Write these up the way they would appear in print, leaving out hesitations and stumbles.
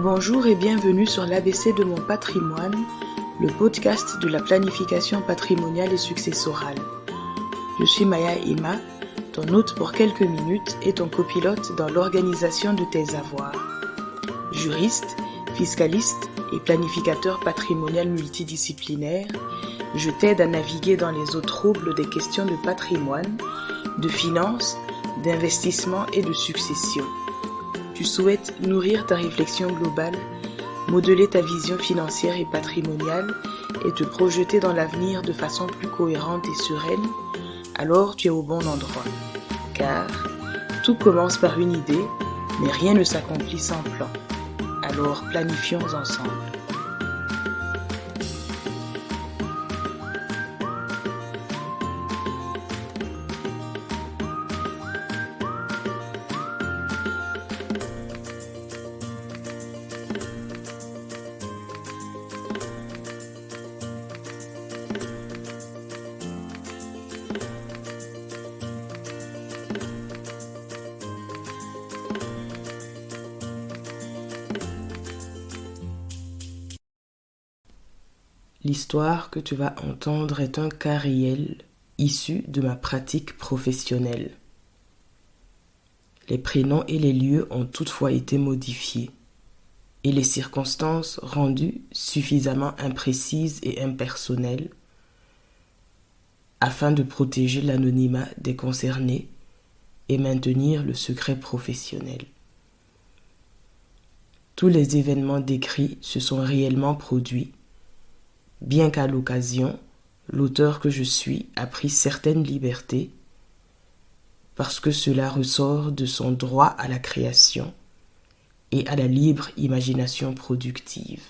Bonjour et bienvenue sur l'ABC de mon patrimoine, le podcast de la planification patrimoniale et successorale. Je suis Maya Emma, ton hôte pour quelques minutes et ton copilote dans l'organisation de tes avoirs. Juriste, fiscaliste et planificateur patrimonial multidisciplinaire, je t'aide à naviguer dans les eaux troubles des questions de patrimoine, de finances, d'investissement et de succession. Tu souhaites nourrir ta réflexion globale, modeler ta vision financière et patrimoniale et te projeter dans l'avenir de façon plus cohérente et sereine, alors tu es au bon endroit. Car tout commence par une idée, mais rien ne s'accomplit sans plan. Alors planifions ensemble. L'histoire que tu vas entendre est un cas réel issu de ma pratique professionnelle. Les prénoms et les lieux ont toutefois été modifiés et les circonstances rendues suffisamment imprécises et impersonnelles afin de protéger l'anonymat des concernés et maintenir le secret professionnel. Tous les événements décrits se sont réellement produits, bien qu'à l'occasion, l'auteur que je suis a pris certaines libertés parce que cela ressort de son droit à la création et à la libre imagination productive.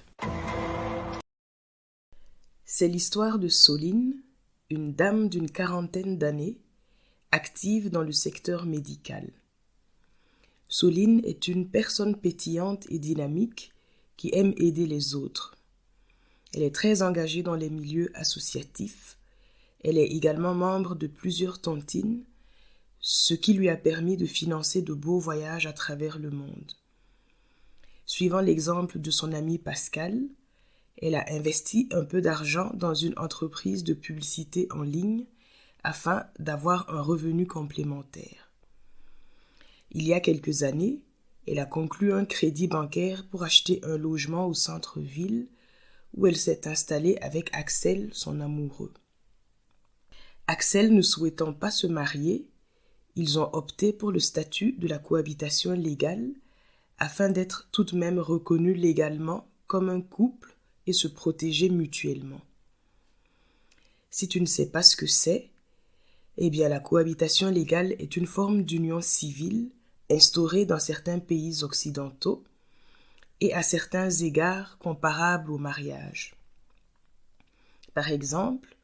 C'est l'histoire de Soline, une dame d'une quarantaine d'années, active dans le secteur médical. Soline est une personne pétillante et dynamique qui aime aider les autres. Elle est très engagée dans les milieux associatifs. Elle est également membre de plusieurs tontines, ce qui lui a permis de financer de beaux voyages à travers le monde. Suivant l'exemple de son ami Pascal, elle a investi un peu d'argent dans une entreprise de publicité en ligne afin d'avoir un revenu complémentaire. Il y a quelques années, elle a conclu un crédit bancaire pour acheter un logement au centre-ville où elle s'est installée avec Axel, son amoureux. Axel ne souhaitant pas se marier, ils ont opté pour le statut de la cohabitation légale afin d'être tout de même reconnus légalement comme un couple et se protéger mutuellement. Si tu ne sais pas ce que c'est, eh bien la cohabitation légale est une forme d'union civile instaurée dans certains pays occidentaux et à certains égards comparables au mariage. Par exemple,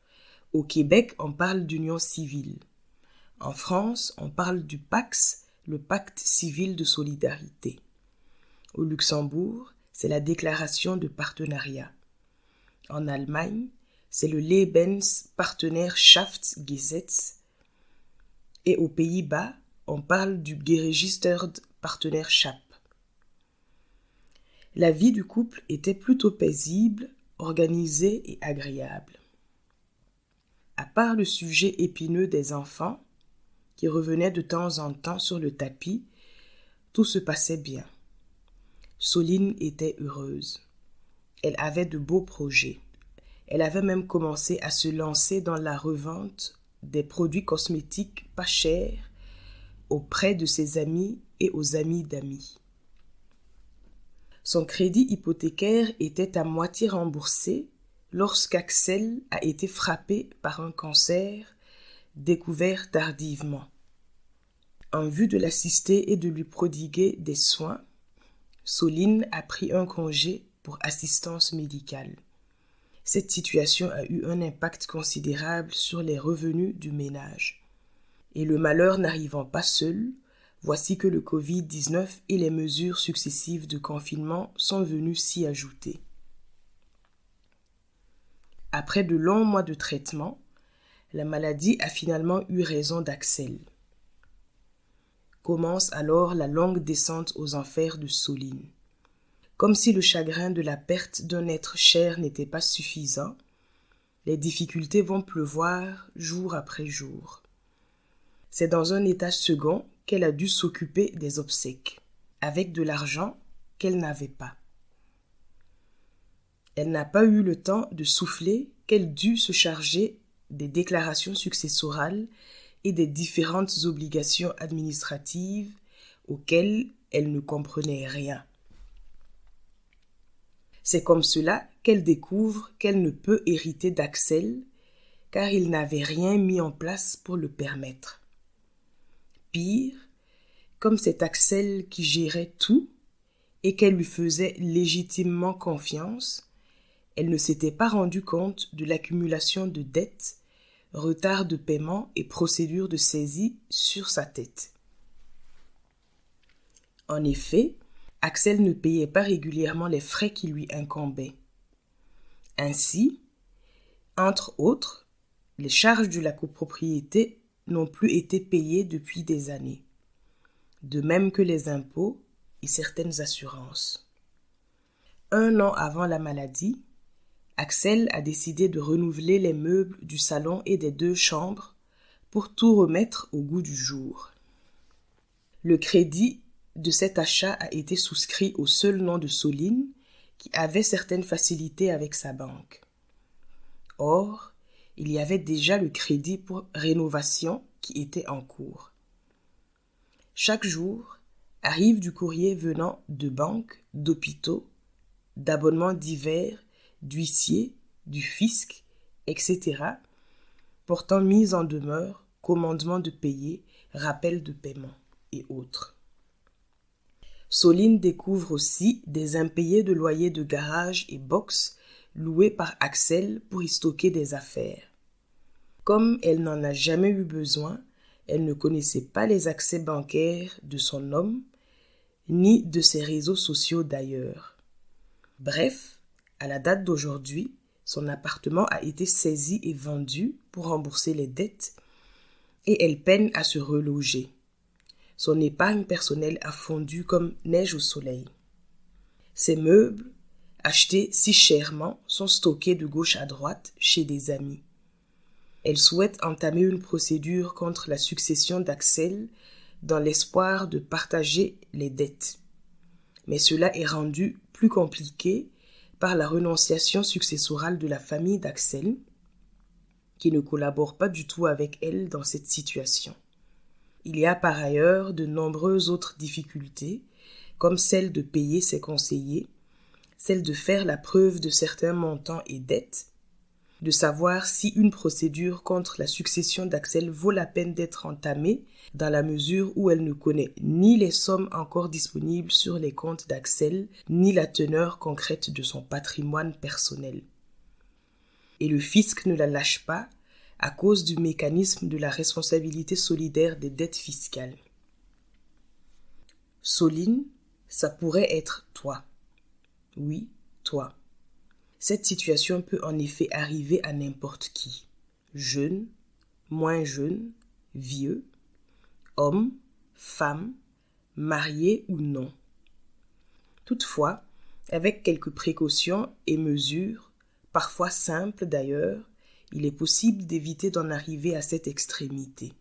au Québec, on parle d'union civile. En France, on parle du PACS, le pacte civil de solidarité. Au Luxembourg, c'est la déclaration de partenariat. En Allemagne, c'est le Lebenspartnerschaftsgesetz. Et aux Pays-Bas, on parle du Geregisterd Partnerschap. La vie du couple était plutôt paisible, organisée et agréable. À part le sujet épineux des enfants, qui revenaient de temps en temps sur le tapis, tout se passait bien. Soline était heureuse. Elle avait de beaux projets. Elle avait même commencé à se lancer dans la revente des produits cosmétiques pas chers auprès de ses amis et aux amis d'amis. Son crédit hypothécaire était à moitié remboursé lorsqu'Axel a été frappé par un cancer découvert tardivement. En vue de l'assister et de lui prodiguer des soins, Soline a pris un congé pour assistance médicale. Cette situation a eu un impact considérable sur les revenus du ménage. Et le malheur n'arrivant pas seul, voici que le Covid-19 et les mesures successives de confinement sont venus s'y ajouter. Après de longs mois de traitement, la maladie a finalement eu raison d'Axel. Commence alors la longue descente aux enfers de Soline. Comme si le chagrin de la perte d'un être cher n'était pas suffisant, les difficultés vont pleuvoir jour après jour. C'est dans un état second qu'elle a dû s'occuper des obsèques, avec de l'argent qu'elle n'avait pas. Elle n'a pas eu le temps de souffler qu'elle dut se charger des déclarations successorales et des différentes obligations administratives auxquelles elle ne comprenait rien. C'est comme cela qu'elle découvre qu'elle ne peut hériter d'Axel, car il n'avait rien mis en place pour le permettre. Pire, comme c'est Axel qui gérait tout et qu'elle lui faisait légitimement confiance, elle ne s'était pas rendue compte de l'accumulation de dettes, retard de paiement et procédures de saisie sur sa tête. En effet, Axel ne payait pas régulièrement les frais qui lui incombaient. Ainsi, entre autres, les charges de la copropriété n'ont plus été payées depuis des années, de même que les impôts et certaines assurances. 1 an avant la maladie, Axel a décidé de renouveler les meubles du salon et des 2 chambres pour tout remettre au goût du jour. Le crédit de cet achat a été souscrit au seul nom de Soline, qui avait certaines facilités avec sa banque. Or, il y avait déjà le crédit pour rénovation qui était en cours. Chaque jour, arrive du courrier venant de banques, d'hôpitaux, d'abonnements divers, d'huissiers, du fisc, etc., portant mise en demeure, commandement de payer, rappel de paiement et autres. Soline découvre aussi des impayés de loyer de garage et box loués par Axel pour y stocker des affaires. Comme elle n'en a jamais eu besoin, elle ne connaissait pas les accès bancaires de son homme, ni de ses réseaux sociaux d'ailleurs. Bref, à la date d'aujourd'hui, son appartement a été saisi et vendu pour rembourser les dettes et elle peine à se reloger. Son épargne personnelle a fondu comme neige au soleil. Ses meubles, achetés si chèrement, sont stockés de gauche à droite chez des amis. Elle souhaite entamer une procédure contre la succession d'Axel dans l'espoir de partager les dettes. Mais cela est rendu plus compliqué par la renonciation successorale de la famille d'Axel, qui ne collabore pas du tout avec elle dans cette situation. Il y a par ailleurs de nombreuses autres difficultés, comme celle de payer ses conseillers, celle de faire la preuve de certains montants et dettes, de savoir si une procédure contre la succession d'Axel vaut la peine d'être entamée dans la mesure où elle ne connaît ni les sommes encore disponibles sur les comptes d'Axel, ni la teneur concrète de son patrimoine personnel. Et le fisc ne la lâche pas à cause du mécanisme de la responsabilité solidaire des dettes fiscales. Soline, ça pourrait être toi. Oui, toi. Cette situation peut en effet arriver à n'importe qui. Jeune, moins jeune, vieux, homme, femme, marié ou non. Toutefois, avec quelques précautions et mesures, parfois simples d'ailleurs, il est possible d'éviter d'en arriver à cette extrémité.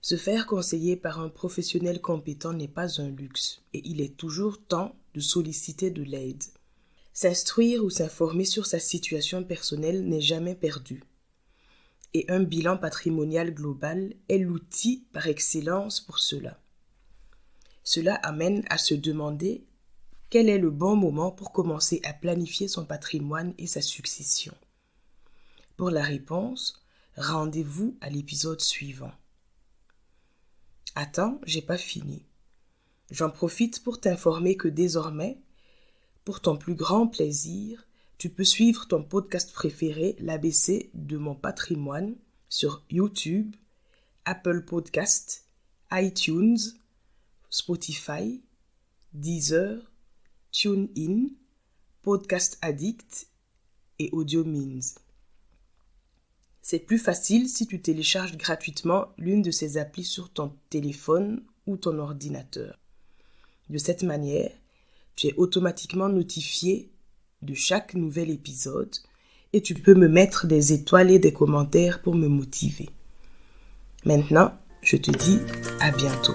Se faire conseiller par un professionnel compétent n'est pas un luxe et il est toujours temps de solliciter de l'aide. S'instruire ou s'informer sur sa situation personnelle n'est jamais perdu. Et un bilan patrimonial global est l'outil par excellence pour cela. Cela amène à se demander quel est le bon moment pour commencer à planifier son patrimoine et sa succession. Pour la réponse, rendez-vous à l'épisode suivant. Attends, j'ai pas fini. J'en profite pour t'informer que désormais, pour ton plus grand plaisir, tu peux suivre ton podcast préféré, l'ABC de mon patrimoine, sur YouTube, Apple Podcast, iTunes, Spotify, Deezer, TuneIn, Podcast Addict et AudioMeans. C'est plus facile si tu télécharges gratuitement l'une de ces applis sur ton téléphone ou ton ordinateur. De cette manière, Tu es automatiquement notifié de chaque nouvel épisode et tu peux me mettre des étoiles et des commentaires pour me motiver. Maintenant, je te dis à bientôt.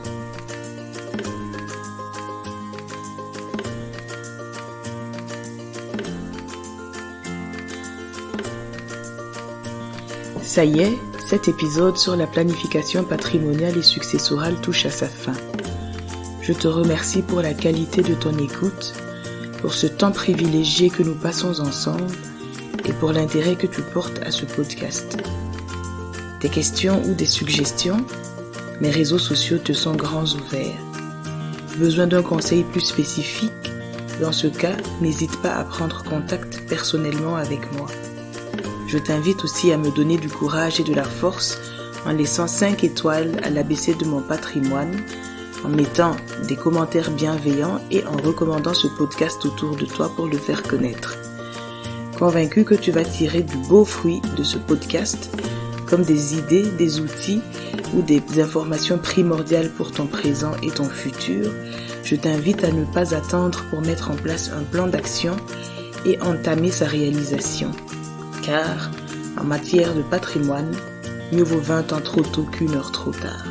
Ça y est, cet épisode sur la planification patrimoniale et successorale touche à sa fin. Je te remercie pour la qualité de ton écoute, pour ce temps privilégié que nous passons ensemble et pour l'intérêt que tu portes à ce podcast. Des questions ou des suggestions, mes réseaux sociaux te sont grands ouverts. Besoin d'un conseil plus spécifique? Dans ce cas, n'hésite pas à prendre contact personnellement avec moi. Je t'invite aussi à me donner du courage et de la force en laissant 5 étoiles à l'ABC de mon patrimoine, en mettant des commentaires bienveillants et en recommandant ce podcast autour de toi pour le faire connaître. Convaincu que tu vas tirer du beau fruit de ce podcast, comme des idées, des outils ou des informations primordiales pour ton présent et ton futur, je t'invite à ne pas attendre pour mettre en place un plan d'action et entamer sa réalisation. Car, en matière de patrimoine, mieux vaut 20 ans trop tôt qu'1 heure trop tard.